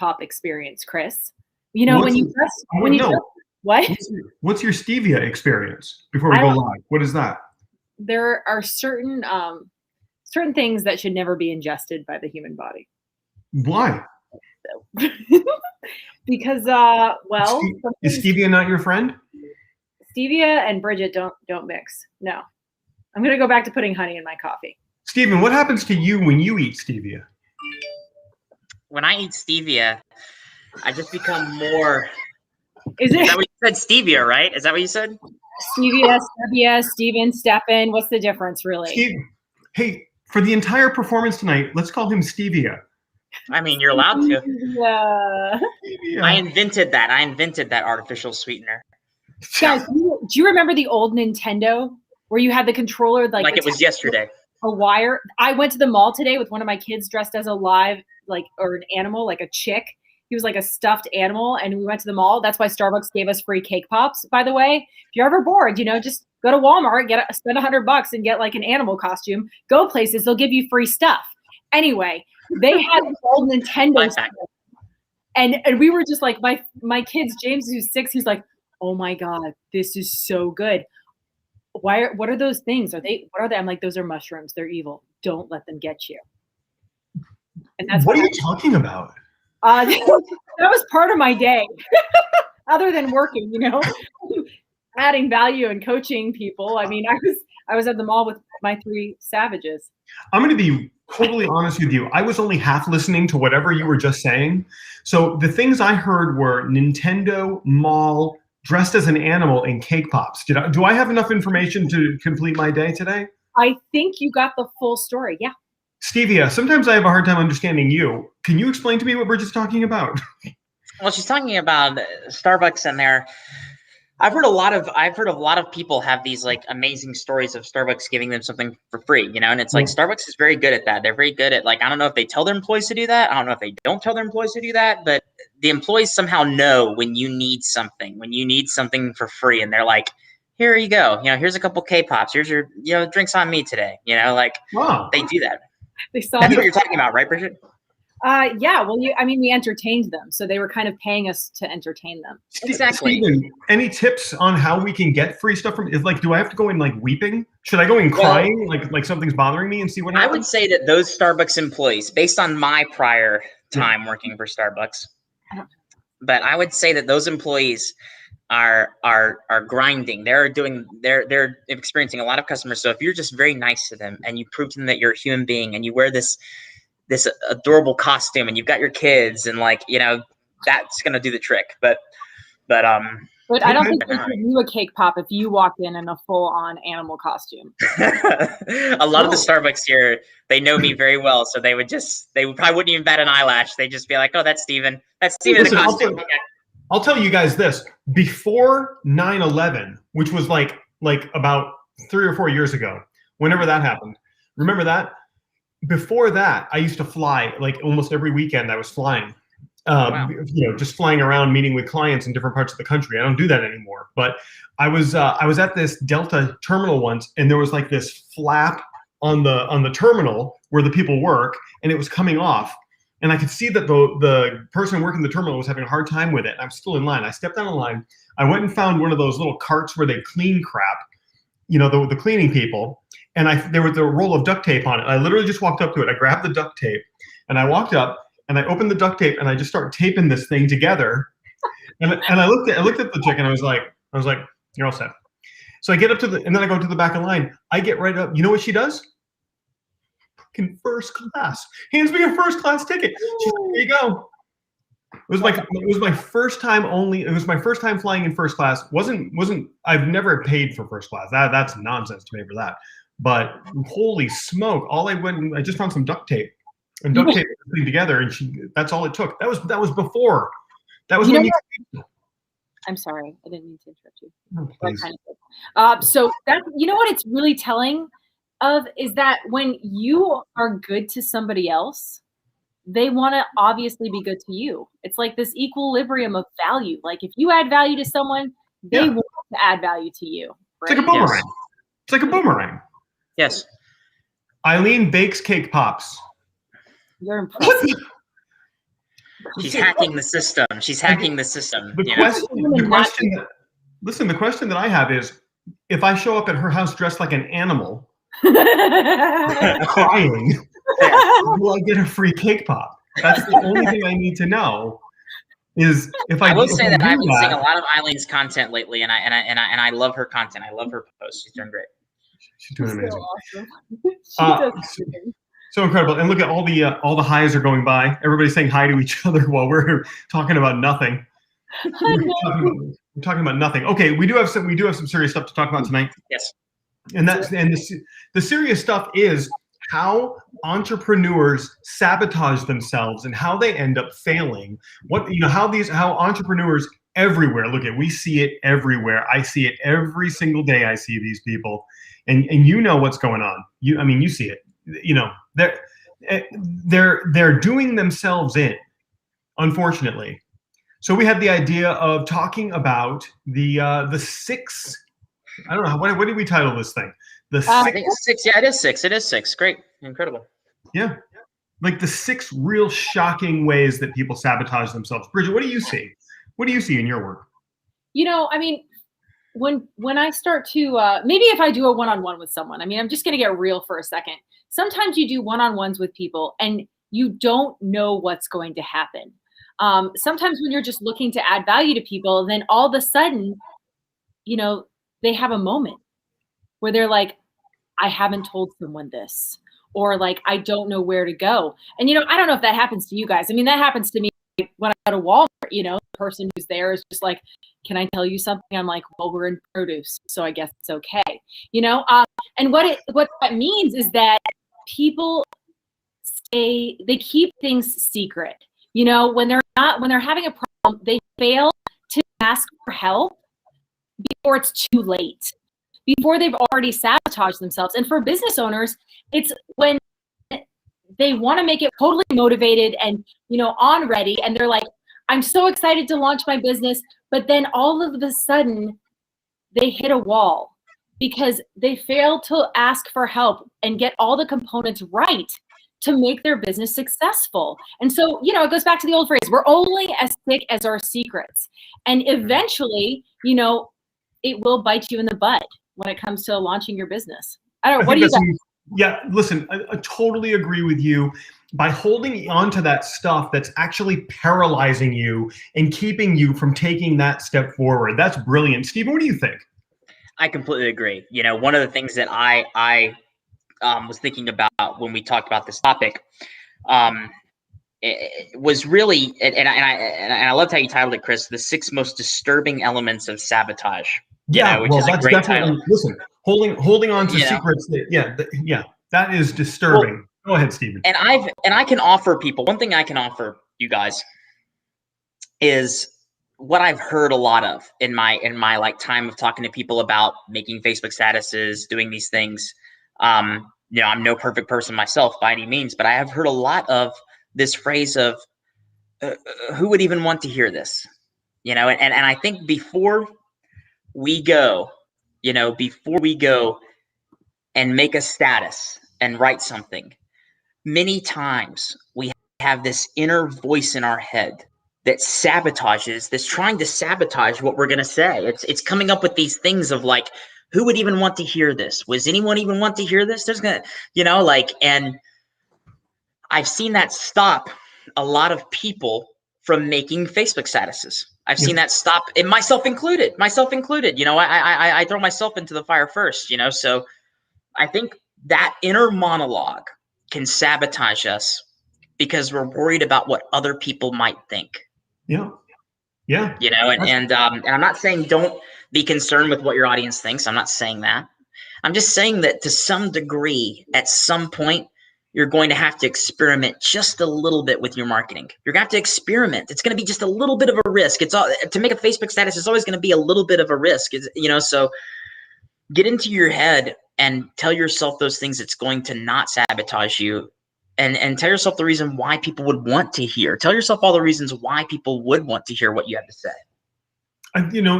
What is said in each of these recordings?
pop experience, Chris. You know, what? What's your stevia experience before we go live? What is that? There are certain things that should never be ingested by the human body. Why? Because is stevia not your friend? Stevia and Bridget don't mix. No. I'm gonna go back to putting honey in my coffee. Steven, what happens to you when you eat stevia? When I eat stevia, I just become more. Is that what you said? Stevia, right? Is that what you said? Stevia, Steven, Stefan. What's the difference, really? Steve, hey, for the entire performance tonight, let's call him Stevia. I mean, you're allowed to. Stevia. I invented that artificial sweetener. Guys, do you remember the old Nintendo where you had the controller like it was yesterday? A wire. I went to the mall today with one of my kids dressed as a live, or an animal, like a chick. He was like a stuffed animal, and we went to the mall. That's why Starbucks gave us free cake pops, by the way. If you're ever bored, just go to Walmart, spend $100 and get like an animal costume. Go places, they'll give you free stuff. Anyway, they had this old Nintendo stuff. And we were just like, my kids, James, who's 6, he's like, oh my God, this is so good. What are those things? What are they? I'm like, those are mushrooms. They're evil. Don't let them get you. And that's what are you talking about? That was part of my day, other than working, adding value and coaching people. I mean, I was at the mall with my 3 savages. I'm going to be totally honest with you. I was only half listening to whatever you were just saying. So the things I heard were Nintendo, mall, dressed as an animal, and cake pops. Do I have enough information to complete my day today? I think you got the full story. Yeah. Stevia, sometimes I have a hard time understanding you. Can you explain to me what Bridget's talking about? Well, she's talking about Starbucks and I've heard a lot of people have these like amazing stories of Starbucks giving them something for free, and it's like Starbucks is very good at that. They're very good at I don't know if they tell their employees to do that. I don't know if they don't tell their employees to do that, but the employees somehow know when you need something for free, and they're like, here you go. Here's a couple K-pops. Here's your, drinks on me today. Wow. They do that. That's what you're talking about, right, Bridget? Yeah. Well, we entertained them, so they were kind of paying us to entertain them. Exactly. Steven, any tips on how we can get free stuff from? Do I have to go in weeping? Should I go in crying, like something's bothering me, and see what happens? I would say that those Starbucks employees, based on my prior time working for Starbucks, but I would say that those employees are grinding. They're experiencing a lot of customers. So if you're just very nice to them and you prove to them that you're a human being and you wear this adorable costume and you've got your kids and that's going to do the trick. But I don't think they give you a cake pop if you walk in a full-on animal costume. A lot of the Starbucks here, they know me very well, so they probably wouldn't even bat an eyelash. They'd just be like, "Oh, that's Steven. That's Steven in the costume." I'll tell you guys this. Before 9/11, which was like about 3 or 4 years ago, whenever that happened, remember that? Before that, I used to fly almost every weekend. I was flying. Wow. Just flying around, meeting with clients in different parts of the country. I don't do that anymore. But I was at this Delta terminal once, and there was this flap on the terminal where the people work, and it was coming off, and I could see that the person working the terminal was having a hard time with it. I'm still in line. I stepped down the line. I went and found one of those little carts where they clean crap, the cleaning people, and there was a roll of duct tape on it. I literally just walked up to it. I grabbed the duct tape, and I walked up. And I opened the duct tape and I just started taping this thing together. And I looked at the chick and I was like, you're all set. So I get up and then I go to the back of the line. I get right up. You know what she does? Fucking first class. Hands me a first class ticket. She's like, here you go. It was my first time flying in first class. I've never paid for first class. That's nonsense to me for that. But holy smoke. I just found some duct tape. And duct tape everything together, and that's all it took. That was before. That was when you. I'm sorry, I didn't mean to interrupt you. Oh, so that what it's really telling of is that when you are good to somebody else, they want to obviously be good to you. It's like this equilibrium of value. Like if you add value to someone, they want to add value to you. Right? It's like a boomerang. Yes. It's like a boomerang. Yes. Eileen bakes cake pops. You're impressive. She's hacking the system. She's hacking the system. The question that I have is, if I show up at her house dressed like an animal, crying, will I get a free cake pop? That's the only thing I need to know. Is if I will say that I've been seeing a lot of Eileen's content lately, and I love her content. I love her posts. She's doing great. She's doing amazing. So awesome. So incredible. And look at all the highs are going by. Everybody's saying hi to each other while we're talking about nothing. We're talking about nothing. Okay, we do have some serious stuff to talk about tonight. Yes. And the serious stuff is how entrepreneurs sabotage themselves and how they end up failing. How entrepreneurs everywhere. Look we see it everywhere. I see it every single day. I see these people, and you know what's going on. You see it. They're doing themselves in, unfortunately. So we had the idea of talking about the 6. I don't know what did we title this thing? I think it's 6. Yeah, it is 6. It is 6. Great, incredible. Yeah, like the 6 real shocking ways that people sabotage themselves. Bridget, what do you see? What do you see in your work? I mean, when I start to maybe if I do a one-on-one with someone, I mean, I'm just going to get real for a second. Sometimes you do one-on-ones with people and you don't know what's going to happen. Sometimes when you're just looking to add value to people, then all of a sudden, they have a moment where they're like, I haven't told someone this, or like, I don't know where to go. And, I don't know if that happens to you guys. I mean, that happens to me when I go to Walmart, the person who's there is just like, can I tell you something? I'm like, well, we're in produce, so I guess it's okay. And what that means is that people they keep things secret. When they're having a problem, they fail to ask for help before it's too late, before they've already sabotaged themselves. And for business owners, it's when they want to make it totally motivated and, on ready. And they're like, I'm so excited to launch my business. But then all of a sudden they hit a wall because they fail to ask for help and get all the components right to make their business successful. And so, it goes back to the old phrase, we're only as thick as our secrets. And eventually, it will bite you in the butt when it comes to launching your business. I don't know. What do you guys? Yeah, listen, I totally agree with you. By holding on to that stuff that's actually paralyzing you and keeping you from taking that step forward. That's brilliant. Stephen, what do you think? I completely agree. One of the things that I was thinking about when we talked about this topic it was really, and I loved how you titled it, Chris, the 6 most disturbing elements of sabotage. Yeah, which is a great title. Listen, holding on to secrets. That is disturbing. Well, go ahead, Stephen. And I can offer people one thing. I can offer you guys is what I've heard a lot of in my like time of talking to people about making Facebook statuses, doing these things. I'm no perfect person myself by any means, but I have heard a lot of this phrase of who would even want to hear this, and I think before we go and make a status and write something, many times we have this inner voice in our head that's trying to sabotage what we're going to say. It's coming up with these things of like, who would even want to hear this? Was anyone even want to hear this? There's gonna, and I've seen that stop a lot of people from making Facebook statuses. I've seen that stop, and myself included, I throw myself into the fire first, so I think that inner monologue can sabotage us because we're worried about what other people might think. Yeah. And I'm not saying don't be concerned with what your audience thinks. I'm not saying that. I'm just saying that to some degree, at some point, you're going to have to experiment just a little bit with your marketing. You're going to have to experiment. It's going to be just a little bit of a risk. To make a Facebook status, it's always going to be a little bit of a risk. So get into your head and tell yourself those things that's going to not sabotage you. And tell yourself the reason why people would want to hear. Tell yourself all the reasons why people would want to hear what you have to say.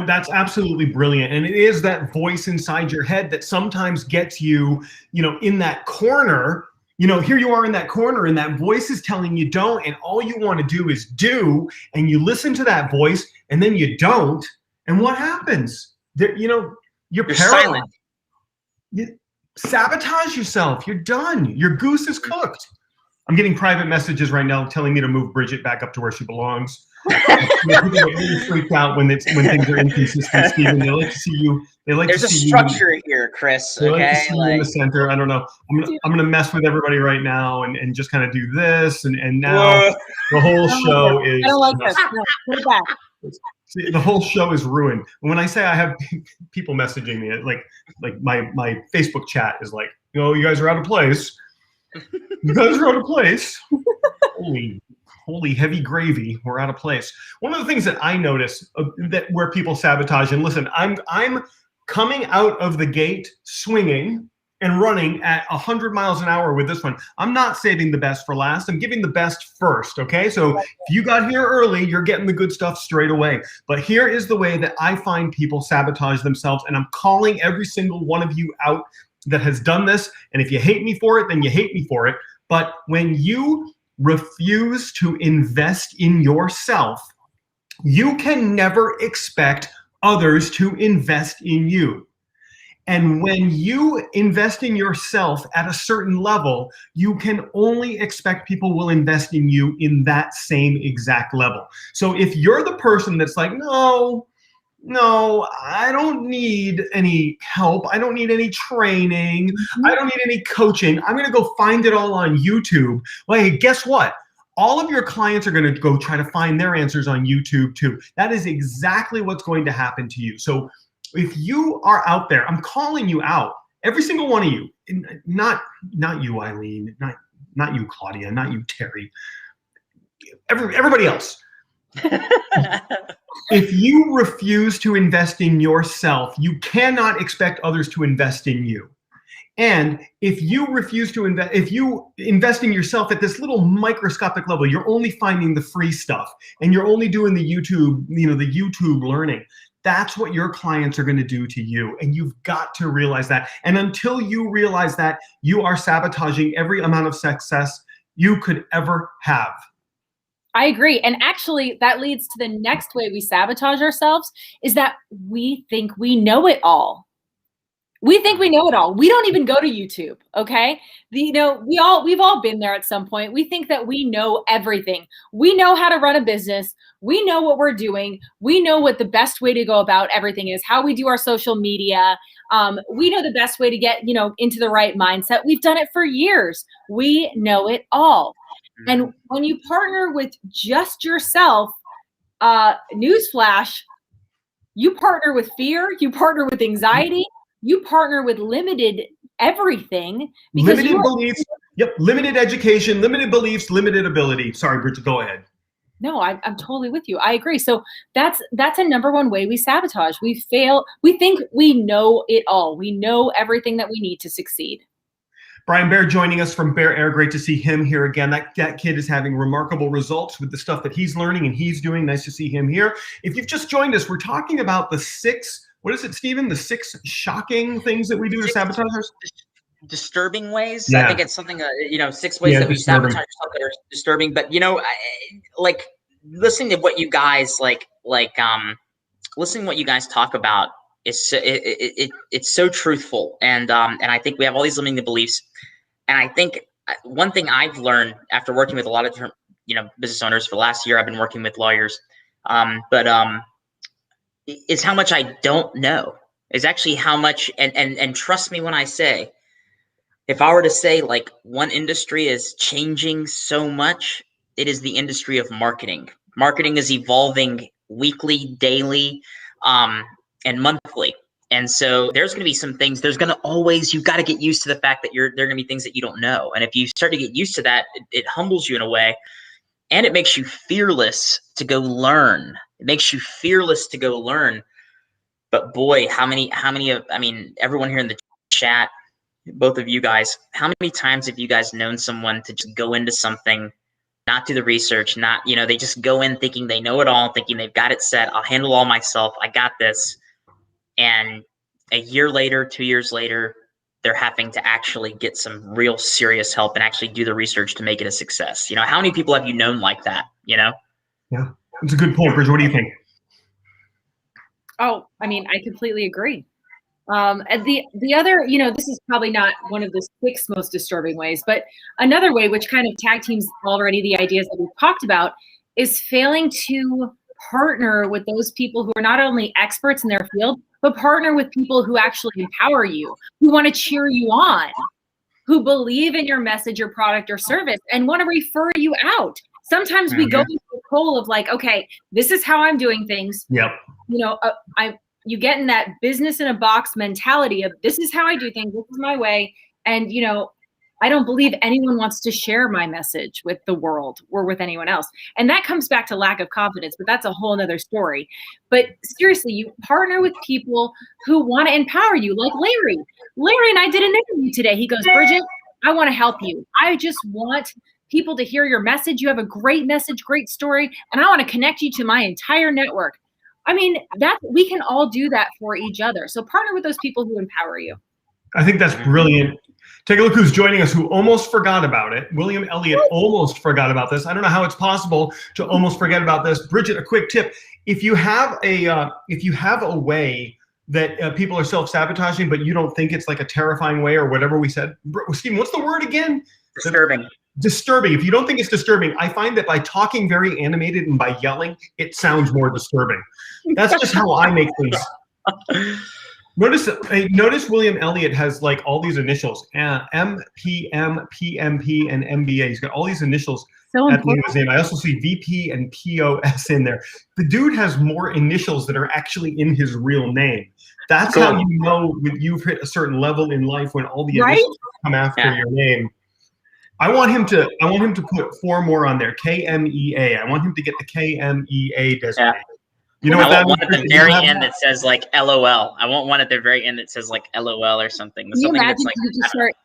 That's absolutely brilliant. And it is that voice inside your head that sometimes gets you, in that corner, you know, here you are in that corner and that voice is telling you don't, and all you want to do is do, and you listen to that voice and then you don't. And what happens? There, you know, you're silent. You sabotage yourself. You're done. Your goose is cooked. I'm getting private messages right now telling me to move Bridget back up to where she belongs. People get really freaked out when things are inconsistent, Stephen. They like to see you. They like There's to see a structure here, Chris. They like to Okay, see you in the center. I don't know. I'm gonna mess with everybody right now and just kind of do this and now the whole show is. I don't like this. No, put it back. See, the whole show is ruined. When I say I have people messaging me, like my Facebook chat is like, you know, you guys are out of place. You guys are out of place. Holy heavy gravy, we're out of place. One of the things that I notice that where people sabotage, and listen, I'm coming out of the gate swinging and running at 100 miles an hour with this one. I'm not saving the best for last. I'm giving the best first, okay? So if you got here early, you're getting the good stuff straight away. But here is the way that I find people sabotage themselves, and I'm calling every single one of you out that has done this. And if you hate me for it, then you hate me for it. But when you refuse to invest in yourself, you can never expect others to invest in you. And when you invest in yourself at a certain level, you can only expect people will invest in you in that same exact level. So if you're the person that's like, no, I don't need any help. I don't need any training. I don't need any coaching. I'm going to go find it all on YouTube. Well, hey, guess what? All of your clients are going to go try to find their answers on YouTube too. That is exactly what's going to happen to you. So if you are out there, I'm calling you out, every single one of you, not you, Eileen, not you, Claudia, not you, Terry, everybody else. If you refuse to invest in yourself, you cannot expect others to invest in you. And if you refuse to invest, if you invest in yourself at this little microscopic level, you're only finding the free stuff and you're only doing the YouTube, the YouTube learning. That's what your clients are going to do to you. And you've got to realize that. And until you realize that, you are sabotaging every amount of success you could ever have. I agree. And actually, that leads to the next way we sabotage ourselves is that we think we know it all. We think we know it all. We don't even go to YouTube, okay? We've all been there at some point. We think that we know everything. We know how to run a business. We know what we're doing. We know what the best way to go about everything is, how we do our social media. We know the best way to get, into the right mindset. We've done it for years. We know it all. And when you partner with just yourself, newsflash, you partner with fear, you partner with anxiety, you partner with limited everything. Limited beliefs, limited education, limited beliefs, limited ability. Sorry, Bridget, go ahead. No, I'm totally with you. I agree. So that's a number one way we sabotage. We think we know it all. We know everything that we need to succeed. Brian Bear joining us from Bear Air. Great to see him here again. That kid is having remarkable results with the stuff that he's learning and he's doing. Nice to see him here. If you've just joined us, we're talking about the 6, what is it, Stephen? The 6 shocking things that we do to sabotage ourselves? Disturbing ways. Yeah. I think it's something, 6 ways that we sabotage ourselves that are disturbing. But, listening to what you guys listening to what you guys talk about, it's so truthful. And I think we have all these limiting beliefs. And I think one thing I've learned after working with a lot of different, business owners for the last year, I've been working with lawyers, it's how much I don't know. Is actually how much, and trust me when I say, if I were to say one industry is changing so much, it is the industry of marketing. Marketing is evolving weekly, daily, and monthly. And so there's going to be some things, you've got to get used to the fact that there are going to be things that you don't know. And if you start to get used to that, it humbles you in a way, and it makes you fearless to go learn. But boy, how many everyone here in the chat, both of you guys, how many times have you guys known someone to just go into something, not do the research, they just go in thinking they know it all, thinking they've got it set. I'll handle all myself. I got this. And a year later, 2 years later, they're having to actually get some real serious help and actually do the research to make it a success. You know, how many people have you known like that, you know? Yeah, it's a good point, Bridget. What do you think? Oh, I mean, I completely agree. And the other, you know, this is probably not one of the 6 most disturbing ways, but another way, which kind of tag teams already the ideas that we've talked about, is failing to partner with those people who are not only experts in their field, but partner with people who actually empower you, who want to cheer you on, who believe in your message or product or service and want to refer you out. Sometimes we go into a hole of like, okay, this is how I'm doing things. Yep. You know, you get in that business in a box mentality of this is how I do things, this is my way. And, you know, I don't believe anyone wants to share my message with the world or with anyone else. And that comes back to lack of confidence, but that's a whole nother story. But seriously, you partner with people who want to empower you, like Larry. Larry and I did an interview today. He goes, Bridget, I want to help you. I just want people to hear your message. You have a great message, great story, and I want to connect you to my entire network. I mean, we can all do that for each other. So partner with those people who empower you. I think that's brilliant. Take a look who's joining us, who almost forgot about it. William Elliott almost forgot about this. I don't know how it's possible to almost forget about this. Bridget, a quick tip. If you have a way that people are self-sabotaging, but you don't think it's like a terrifying way or whatever we said. Stephen, what's the word again? Disturbing. Disturbing. If you don't think it's disturbing, I find that by talking very animated and by yelling, it sounds more disturbing. That's just how I make things. Notice William Elliott has like all these initials, M, P, M, PMP, and MBA. He's got all these initials at the end of his name. I also see VP and POS in there. The dude has more initials that are actually in his real name. That's how you know you've hit a certain level in life, when all the initials come after your name. I want him to put 4 more on there. KMEA. I want him to get the KMEA designation. Yeah. You know I what want one at the very end that says like LOL. I want one at the very end that says like LOL or something. Can you imagine if you just start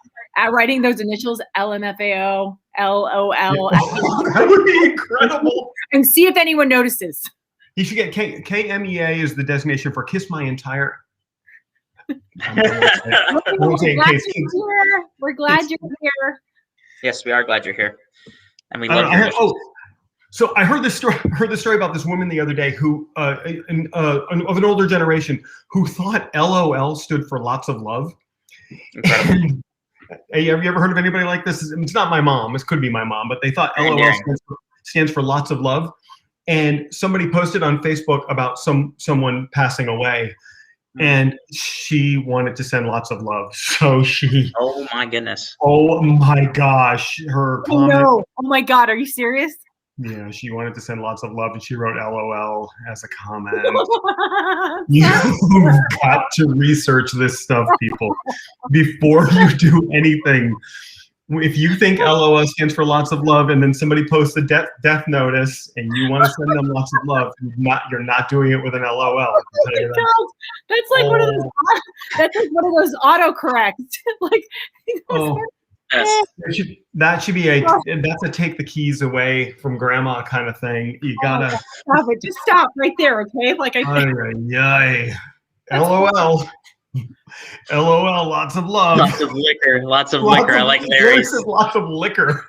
writing those initials, LMFAO, LOL. That would be incredible. And see if anyone notices. You should get KMEA is the designation for Kiss My Entire. We're glad you're here. Yes, we are glad you're here. And we love your So I heard this story about this woman the other day who, of an older generation, who thought LOL stood for lots of love. Incredible. Have you ever heard of anybody like this? It's not my mom. This could be my mom, but they thought LOL stands for lots of love. And somebody posted on Facebook about someone passing away, and she wanted to send lots of love. So she. Oh my goodness. Oh my gosh. Her comment. Oh no. Oh my God. Are you serious? Yeah, she wanted to send lots of love, and she wrote LOL as a comment. You've got to research this stuff, people, before you do anything. If you think LOL stands for lots of love, and then somebody posts a death notice, and you want to send them lots of love, you're not doing it with an LOL. That's like one of those. That's like one of those autocorrects. Like. Yes. That should be that's a take the keys away from grandma kind of thing. You gotta stop it. Just stop right there, okay? Like LOL. LOL, lots of love. Lots of liquor. Lots of liquor. I like Larry's. Lots of liquor.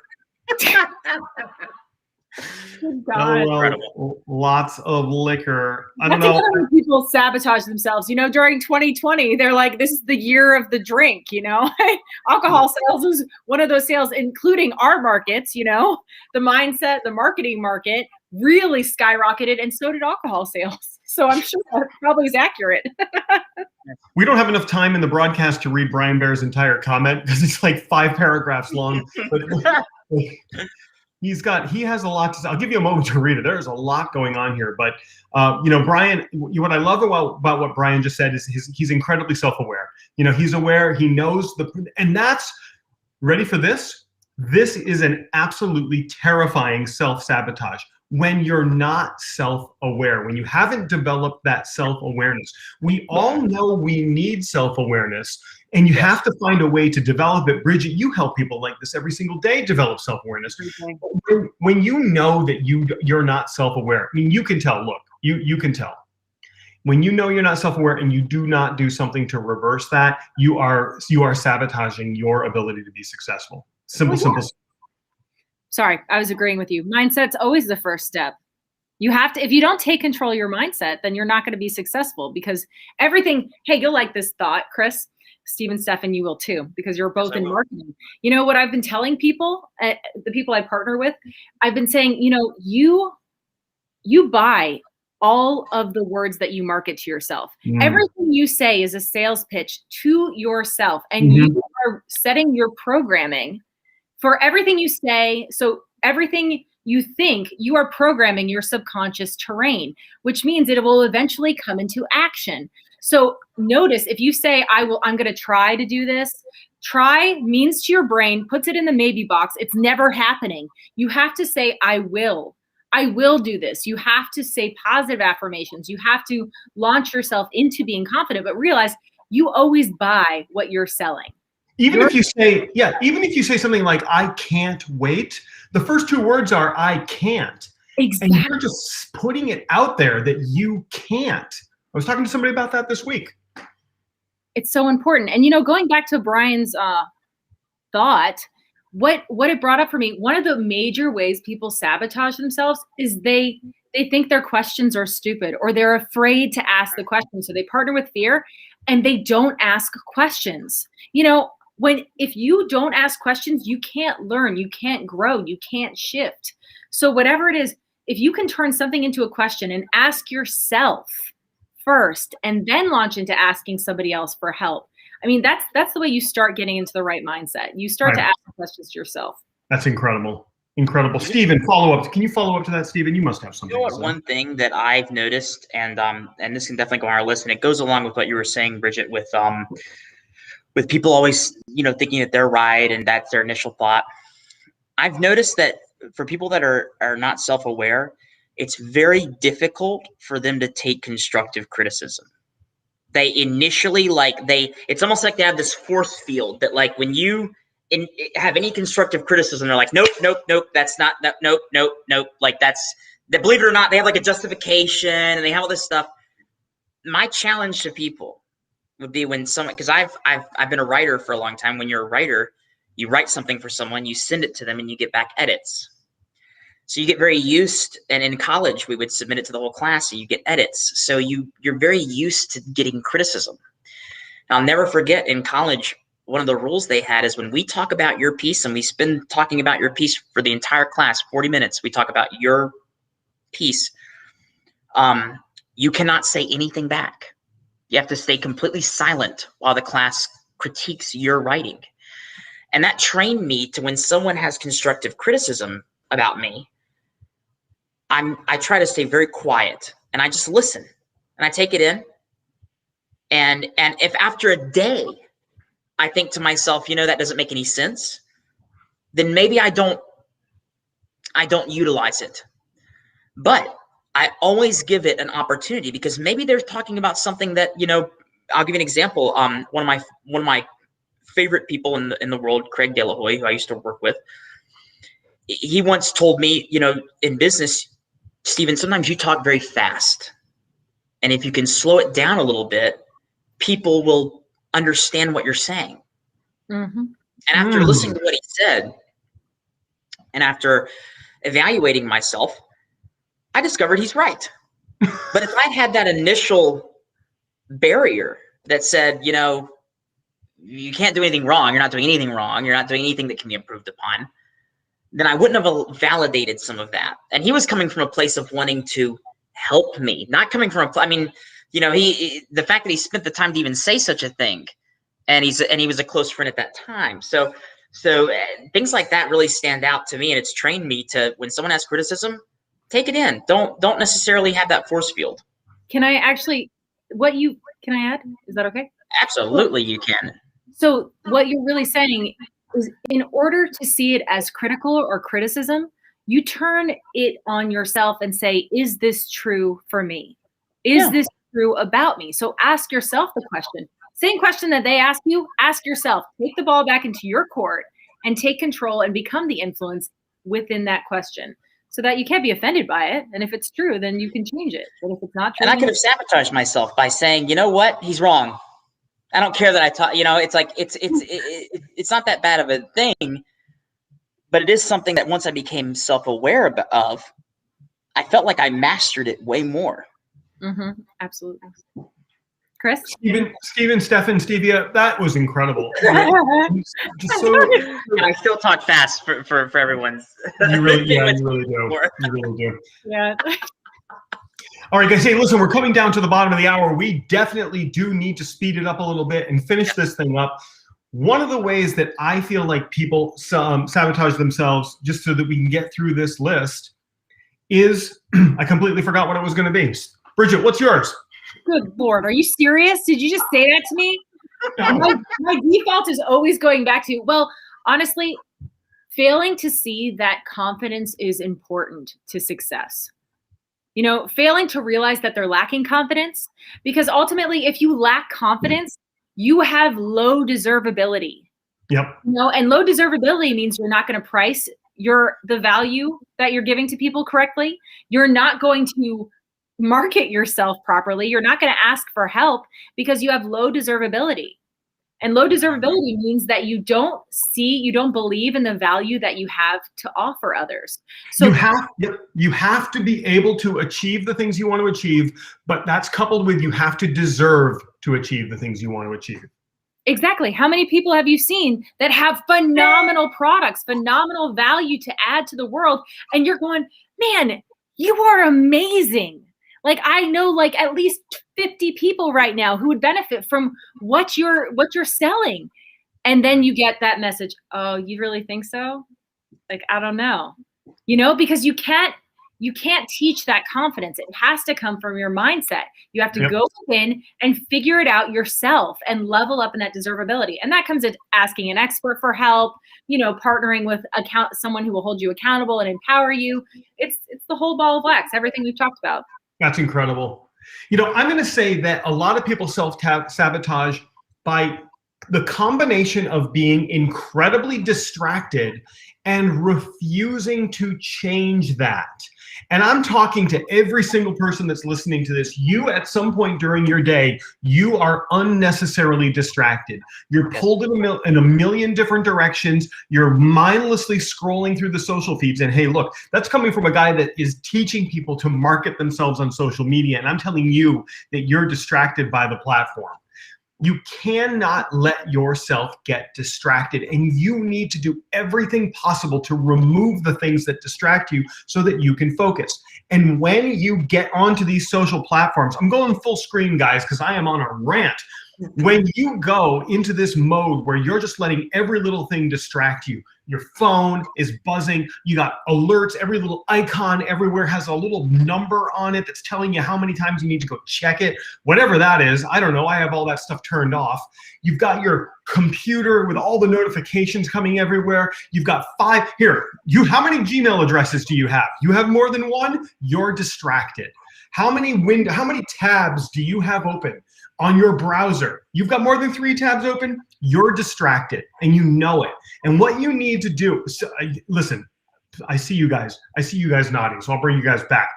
Good God. LOL, lots of liquor. I don't know. How people sabotage themselves. You know, during 2020, they're like, this is the year of the drink, you know? Alcohol sales is one of those sales, including our markets, you know? The mindset, the marketing market really skyrocketed, and so did alcohol sales. So I'm sure that probably is accurate. We don't have enough time in the broadcast to read Brian Baer's entire comment because it's like 5 paragraphs long. But he has a lot to say. I'll give you a moment to read it. There's a lot going on here, but you know, Brian, what I love about what Brian just said is he's incredibly self-aware. You know, he's aware, he knows and that's, ready for this? This is an absolutely terrifying self-sabotage. When you're not self-aware, when you haven't developed that self-awareness. We all know we need self-awareness, and you have to find a way to develop it. Bridget, you help people like this every single day develop self-awareness. When you know that you're not self-aware, I mean, you can tell, look, you can tell. When you know you're not self-aware and you do not do something to reverse that, you are sabotaging your ability to be successful. Simple. Sorry, I was agreeing with you. Mindset's always the first step. You have to, if you don't take control of your mindset, then you're not going to be successful, because everything, hey, you'll like this thought, Chris, Steve, Stefan, you will too, because you're both in marketing. You know what I've been telling people, the people I partner with, I've been saying, you buy all of the words that you market to yourself. Everything you say is a sales pitch to yourself, and you are setting your programming for everything you say. So everything you think, you are programming your subconscious terrain, which means it will eventually come into action. So notice, if you say, I'm going to try to do this, try means to your brain, puts it in the maybe box. It's never happening. You have to say, I will do this. You have to say positive affirmations. You have to launch yourself into being confident, but realize you always buy what you're selling. Even if you say something like, I can't wait, the first two words are, I can't. Exactly. And you're just putting it out there that you can't. I was talking to somebody about that this week. It's so important. And, going back to Brian's thought, what it brought up for me, one of the major ways people sabotage themselves is they think their questions are stupid, or they're afraid to ask the question. So they partner with fear and they don't ask questions. If you don't ask questions, you can't learn, you can't grow, you can't shift. So whatever it is, if you can turn something into a question and ask yourself first, and then launch into asking somebody else for help. I mean, that's the way you start getting into the right mindset. You start to ask questions to yourself. That's incredible. Incredible. Steven, follow up. Can you follow up to that, Steven? You must have something. One thing that I've noticed, and this can definitely go on our list, and it goes along with what you were saying, Bridget, with people always, thinking that they're right and that's their initial thought. I've noticed that for people that are not self-aware, it's very difficult for them to take constructive criticism. They initially it's almost like they have this force field that, like, when you have any constructive criticism, they're like, nope, that's not, nope. Like, believe it or not, they have like a justification and they have all this stuff. My challenge to people would be when someone, because I've been a writer for a long time. When you're a writer, you write something for someone, you send it to them, and you get back edits. So you get very used, and in college we would submit it to the whole class, and you get edits. So you're very used to getting criticism. And I'll never forget, in college, one of the rules they had is when we talk about your piece, and we spend talking about your piece for the entire class, 40 minutes, we talk about your piece, you cannot say anything back. You have to stay completely silent while the class critiques your writing. And that trained me to, when someone has constructive criticism about me, I try to stay very quiet, and I just listen, and I take it in. And if after a day I think to myself, that doesn't make any sense, then maybe I don't utilize it. But I always give it an opportunity, because maybe they're talking about something that, I'll give you an example. One of my favorite people in the world, Craig De La Hoya, who I used to work with, he once told me, in business, Steven, sometimes you talk very fast. And if you can slow it down a little bit, people will understand what you're saying. Mm-hmm. And after listening to what he said, and after evaluating myself, I discovered he's right. But if I'd had that initial barrier that said, you can't do anything wrong, you're not doing anything wrong, you're not doing anything that can be improved upon, then I wouldn't have validated some of that. And he was coming from a place of wanting to help me, not coming from the fact that he spent the time to even say such a thing, and he was a close friend at that time. So things like that really stand out to me, and it's trained me to, when someone has criticism, take it in. Don't necessarily have that force field. Can I add? Is that okay? Absolutely, you can. So what you're really saying is, in order to see it as critical or criticism, you turn it on yourself and say, is this true for me? Is this true about me? So ask yourself the question. Same question that they ask you, ask yourself. Take the ball back into your court and take control and become the influence within that question. so that you can't be offended by it. And if it's true, then you can change it. But if it's not true, And I could have sabotaged myself by saying, you know what, he's wrong. I don't care that I taught, it's like, it's not that bad of a thing, but it is something that once I became self-aware of, I felt like I mastered it way more. Mm-hmm. Absolutely. Chris? Steven, Stefan, Stevia, that was incredible. Just so, and I still talk fast for everyone's. You really do. You really do. Yeah. All right, guys. Hey, listen, we're coming down to the bottom of the hour. We definitely do need to speed it up a little bit and finish this thing up. One of the ways that I feel like people sabotage themselves just so that we can get through this list is I completely forgot what it was going to be. Bridget, what's yours? Good Lord. Are you serious? Did you just say that to me? My default is always going back to, well, honestly, failing to see that confidence is important to success. Failing to realize that they're lacking confidence, because ultimately, if you lack confidence, you have low deservability. Yep. And low deservability means you're not going to price the value that you're giving to people correctly. You're not going to market yourself properly. You're not going to ask for help because you have low deservability. And low deservability means that you don't believe in the value that you have to offer others. So you have to be able to achieve the things you want to achieve, but that's coupled with you have to deserve to achieve the things you want to achieve. Exactly. How many people have you seen that have phenomenal products, phenomenal value to add to the world, and you're going, man, you are amazing. Like, I know like at least 50 people right now who would benefit from what you're selling. And then you get that message, oh, you really think so? Like, I don't know, because you can't teach that confidence. It has to come from your mindset. You have to go in and figure it out yourself and level up in that deservability. And that comes to asking an expert for help, partnering with someone who will hold you accountable and empower you. It's the whole ball of wax, everything we've talked about. That's incredible. I'm going to say that a lot of people self-sabotage by the combination of being incredibly distracted and refusing to change that. And I'm talking to every single person that's listening to this. You, at some point during your day, you are unnecessarily distracted. You're pulled in a million different directions. You're mindlessly scrolling through the social feeds. And hey, look, that's coming from a guy that is teaching people to market themselves on social media. And I'm telling you that you're distracted by the platform. You cannot let yourself get distracted, and you need to do everything possible to remove the things that distract you so that you can focus. And when you get onto these social platforms, I'm going full screen, guys, because I am on a rant. When you go into this mode where you're just letting every little thing distract you, your phone is buzzing, you got alerts, every little icon everywhere has a little number on it that's telling you how many times you need to go check it, whatever that is. I don't know. I have all that stuff turned off. You've got your computer with all the notifications coming everywhere. You've got how many Gmail addresses do you have? You have more than one? You're distracted. How many tabs do you have open on your browser? You've got more than 3 tabs open? You're distracted, and you know it. And what you need to do, listen, I see you guys nodding, so I'll bring you guys back.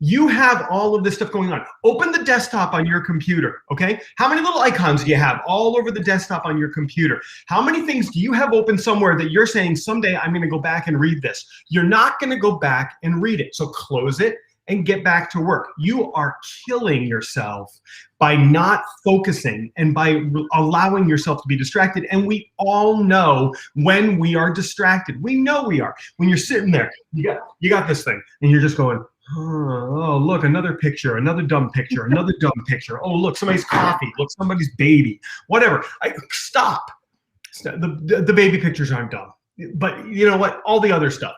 You have all of this stuff going on. Open the desktop on your computer, okay? How many little icons do you have all over the desktop on your computer? How many things do you have open somewhere that you're saying, someday I'm gonna go back and read this? You're not gonna go back and read it, so close it and get back to work. You are killing yourself by not focusing and by allowing yourself to be distracted. And we all know when we are distracted. We know we are. When you're sitting there, you got this thing, and you're just going, oh, look, another picture, another dumb picture, another dumb picture. Oh, look, somebody's coffee. Look, somebody's baby. Whatever. Stop. The baby pictures aren't dumb. But you know what? All the other stuff.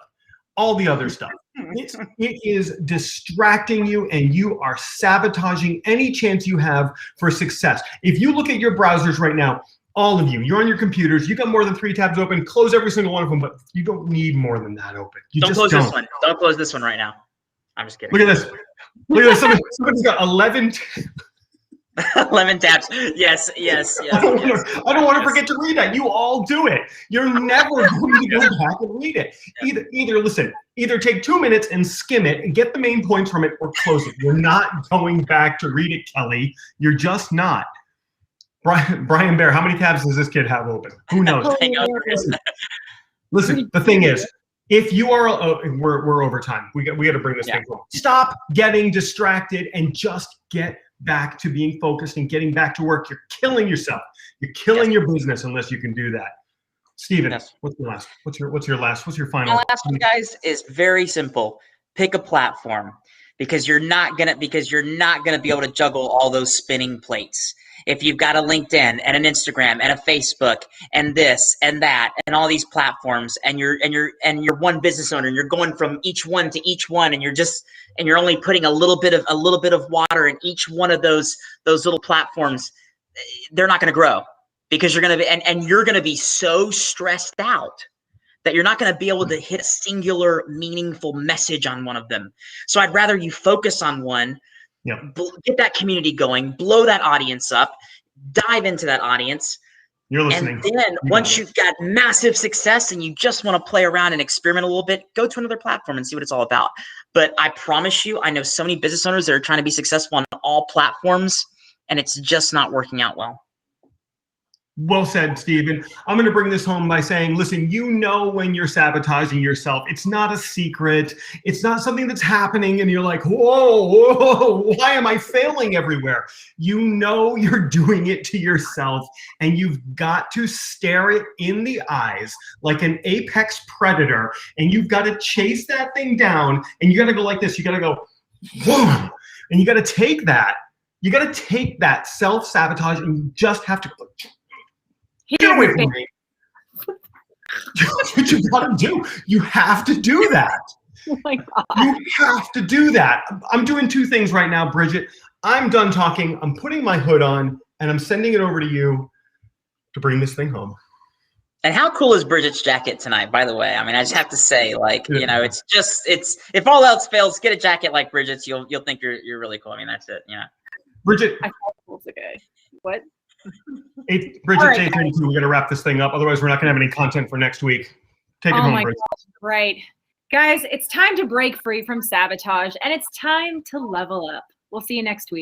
It is distracting you, and you are sabotaging any chance you have for success. If you look at your browsers right now, all of you, you're on your computers, you got more than 3 tabs open, close every single one of them, but you don't need more than that open. Don't close this one. Don't close this one right now. I'm just kidding. Look at this. Look at this. Somebody's got 11. Lemon taps. Yes, yes, yes. I don't want to forget to read that. You all do it. You're never going to go back and read it. Either take 2 minutes and skim it and get the main points from it, or close it. You're not going back to read it, Kelly. You're just not. Brian Bear, how many tabs does this kid have open? Who knows? Listen, the thing is, if you are, we're over time. We got to bring this thing home. Stop getting distracted and just get back to being focused and getting back to work. You're killing yourself. You're killing your business unless you can do that. Steven, what's your last? What's your final? My last one, guys, is very simple. Pick a platform, because you're not gonna be able to juggle all those spinning plates. If you've got a LinkedIn and an Instagram and a Facebook and this and that and all these platforms, and you're one business owner and you're going from each one to each one, and you're only putting a little bit of water in each one of those little platforms, they're not going to grow, because you're going to be so stressed out that you're not going to be able to hit a singular meaningful message on one of them. So I'd rather you focus on one. Get that community going, blow that audience up, dive into that audience. You're listening. And then once you've got massive success and you just want to play around and experiment a little bit, go to another platform and see what it's all about. But I promise you, I know so many business owners that are trying to be successful on all platforms, and it's just not working out well. Well said, Steven. I'm going to bring this home by saying, listen, you know when you're sabotaging yourself. It's not a secret. It's not something that's happening and you're like, whoa, why am I failing everywhere? You know you're doing it to yourself, and you've got to stare it in the eyes like an apex predator, and you've got to chase that thing down, and you got to go like this. You got to go, whoa, and you got to take that. You got to take that self-sabotage, and you just have to get away from me. That's what you gotta do. You have to do that. Oh my God. You have to do that. I'm doing two things right now, Bridget. I'm done talking. I'm putting my hood on, and I'm sending it over to you to bring this thing home. And how cool is Bridget's jacket tonight, by the way? I mean, I just have to say, like, you know, it's if all else fails, get a jacket like Bridget's. You'll think you're really cool. I mean, that's it. Yeah. Bridget. I thought it was okay. What? Bridget, right, J32, we got to wrap this thing up. Otherwise, we're not going to have any content for next week. Take it home, Bridget. Gosh, right. Guys, it's time to break free from sabotage, and it's time to level up. We'll see you next week.